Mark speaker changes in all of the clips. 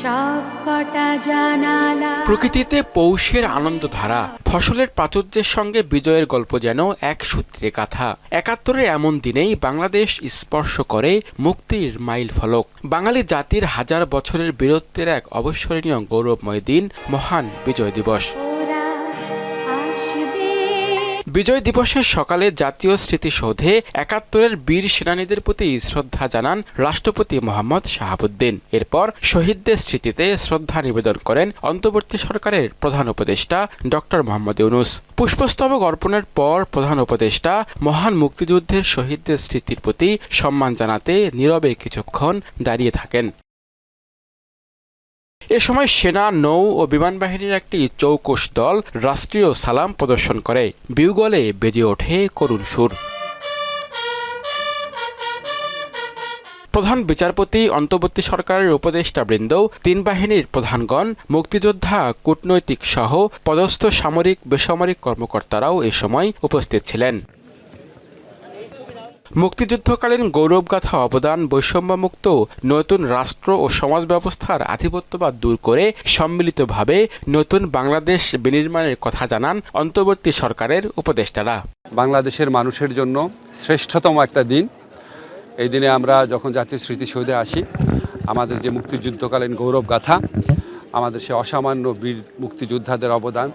Speaker 1: সবকটা জানালা।
Speaker 2: প্রকৃতিতে পৌষের আনন্দধারা, ফসলের প্রাচুর্যের সঙ্গে বিজয়ের গল্প যেন এক সূত্রে গাথা। ৭১-এর এমন দিনেই বাংলাদেশ স্পর্শ করে মুক্তির মাইল ফলক। বাঙালি জাতির হাজার বছরের বীরত্বের এক অবিস্মরণীয় গৌরবময় দিন, মহান বিজয় দিবস। বিজয় দিবসের সকালে জাতীয় স্মৃতিসৌধে ৭১-এর বীর সেনানীদের প্রতি শ্রদ্ধা জানান রাষ্ট্রপতি মোহাম্মদ শাহাবুদ্দিন। এরপর শহীদদের স্মৃতিতে শ্রদ্ধা নিবেদন করেন অন্তর্বর্তী সরকারের প্রধান উপদেষ্টা ডক্টর মোহাম্মদ ইউনূস। পুষ্পস্তবক অর্পণের পর প্রধান উপদেষ্টা মহান মুক্তিযুদ্ধের শহীদদের স্মৃতির প্রতি সম্মান জানাতে নীরবে কিছুক্ষণ দাঁড়িয়ে থাকেন। এ সময় সেনা, নৌ ও বিমান বাহিনীর একটি চৌকস দল রাষ্ট্রীয় সালাম প্রদর্শন করে। বিউগলে বেজে ওঠে করুণ সুর। প্রধান বিচারপতি, অন্তর্বর্তী সরকারের উপদেষ্টাবৃন্দ, তিন বাহিনীর প্রধানগণ, মুক্তিযোদ্ধা, কূটনৈতিক সহ পদস্থ সামরিক বেসামরিক কর্মকর্তারাও এ সময় উপস্থিত ছিলেন। মুক্তিযুদ্ধকালীন গৌরবগাথা অবদান, বৈষম্যমুক্ত নতুন রাষ্ট্র ও সমাজ ব্যবস্থার আধিপত্যবাদ দূর করে সম্মিলিতভাবে নতুন বাংলাদেশ বিনির্মাণের কথা জানান অন্তর্বর্তী সরকারের উপদেষ্টারা।
Speaker 3: বাংলাদেশের মানুষের জন্য শ্রেষ্ঠতম একটা দিন। এই দিনে আমরা যখন জাতীয় স্মৃতিসৌধে আসি, আমাদের যে মুক্তিযুদ্ধকালীন গৌরবগাথা, আমাদের সে অসামান্য বীর মুক্তিযোদ্ধাদের অবদান,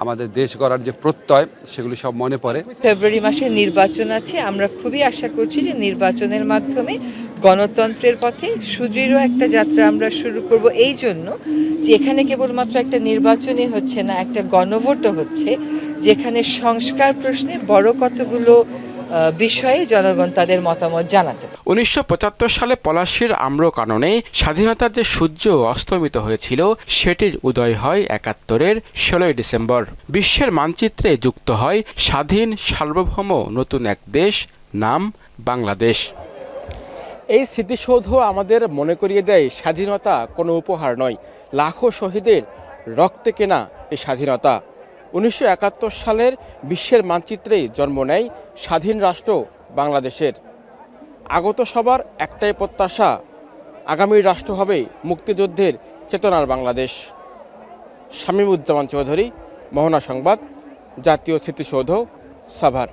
Speaker 3: আমাদের দেশ গড়ার যে প্রত্যয়, সেগুলি সব মনে পড়ে।
Speaker 4: ফেব্রুয়ারি মাসে নির্বাচন আছে। আমরা খুবই আশা করছি যে নির্বাচনের মাধ্যমে গণতন্ত্রের পথে সুদৃঢ় একটা যাত্রা আমরা শুরু করব। এই জন্য যে এখানে কেবলমাত্র একটা নির্বাচনই হচ্ছে না, একটা গণভোটও হচ্ছে, যেখানে সংস্কার প্রশ্নে বড় কতগুলো বিষয়ে জনগণ তাদের মতামত জানাতে পারে।
Speaker 2: ১৯৭৫ সালে পলাশীর আম্র কাননে স্বাধীনতার যে সূর্য অস্তমিত হয়েছিল, সেটির উদয় হয় ৭১-এর ১৬ই ডিসেম্বর। বিশ্বের মানচিত্রে যুক্ত হয় স্বাধীন সার্বভৌম নতুন এক দেশ, নাম বাংলাদেশ। এই স্মৃতিসৌধ আমাদের মনে করিয়ে দেয়, স্বাধীনতা কোনো উপহার নয়, লাখো শহীদের রক্তে কেনা এই স্বাধীনতা। ১৯৭১ সালের বিশ্বের মানচিত্রেই জন্ম নেয় স্বাধীন রাষ্ট্র বাংলাদেশের। আগত সবার একটাই প্রত্যাশা, আগামীর রাষ্ট্র হবে মুক্তিযুদ্ধের চেতনার বাংলাদেশ। শামীমুজ্জামান চৌধুরী, মোহনা সংবাদ, জাতীয় স্মৃতিসৌধ, সাভার।